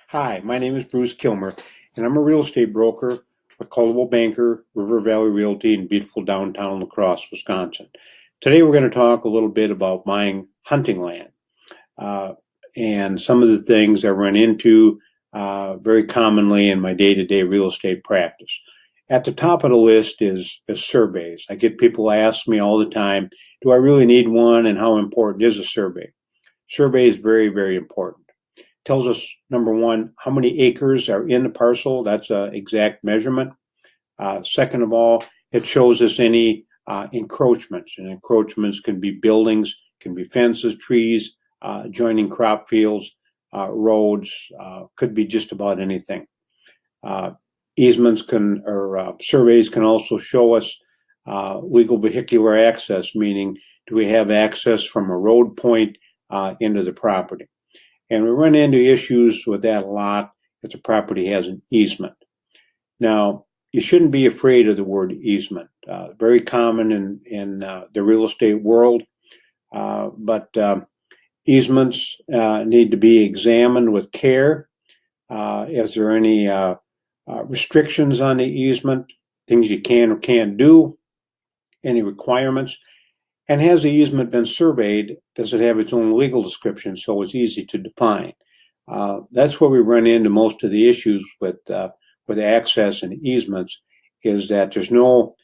Hi, my name is Bruce Kilmer, and I'm a real estate broker with Coldwell Banker, River Valley Realty in beautiful downtown La Crosse, Wisconsin. Today we're going to talk a little bit about buying hunting land uh, and some of the things I run into very commonly in my day-to-day real estate practice. At the top of the list is surveys. I get people ask me all the time, do I really need one, and how important is a survey? Survey is very, very important. Tells us, number one, how many acres are in the parcel. That's an exact measurement. Second of all, it shows us any encroachments, and encroachments can be buildings, can be fences, trees, adjoining crop fields, roads, could be just about anything. Easements or surveys can also show us legal vehicular access, meaning do we have access from a road point into the property? And we run into issues with that a lot if the property has an easement. Now, you shouldn't be afraid of the word easement. Very common in the real estate world, but easements need to be examined with care. Is there any restrictions on the easement, things you can or can't do, any requirements? And has the easement been surveyed? Does it have its own legal description so it's easy to define? That's where we run into most of the issues with access and easements, is that there's no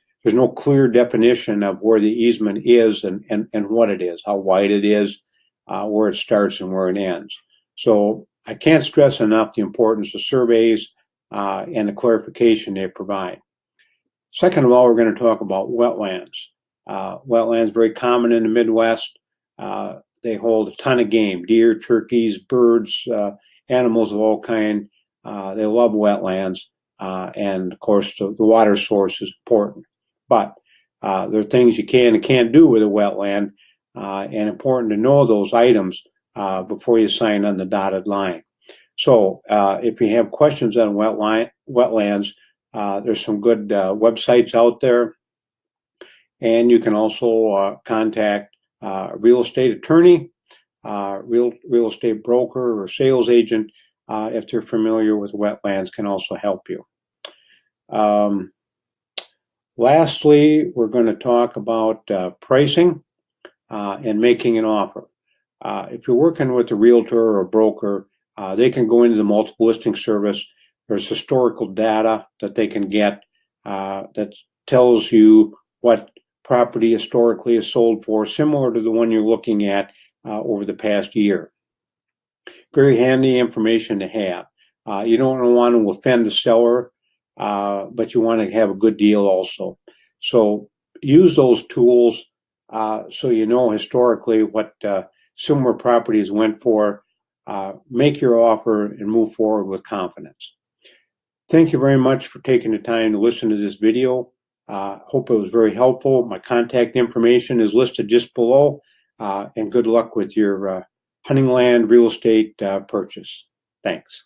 clear definition of where the easement is and what it is, how wide it is, where it starts and where it ends. So I can't stress enough the importance of surveys and the clarification they provide. Second of all, we're going to talk about wetlands. Wetlands very common in the Midwest. They hold a ton of game: deer, turkeys, birds, animals of all kinds. They love wetlands, and of course, the water source is important. But there are things you can and can't do with a wetland, and important to know those items before you sign on the dotted line. So, if you have questions on wetlands, there's some good websites out there. And you can also contact a real estate attorney, real estate broker, or sales agent if they're familiar with wetlands, can also help you. Lastly, we're going to talk about pricing and making an offer. If you're working with a realtor or a broker, they can go into the multiple listing service. There's historical data that they can get that tells you what property historically is sold for, similar to the one you're looking at over the past year. Very handy information to have. You don't want to offend the seller, but you want to have a good deal also. So use those tools so you know historically what similar properties went for. Make your offer and move forward with confidence. Thank you very much for taking the time to listen to this video. Hope it was very helpful. My contact information is listed just below, and good luck with your hunting land real estate purchase. Thanks.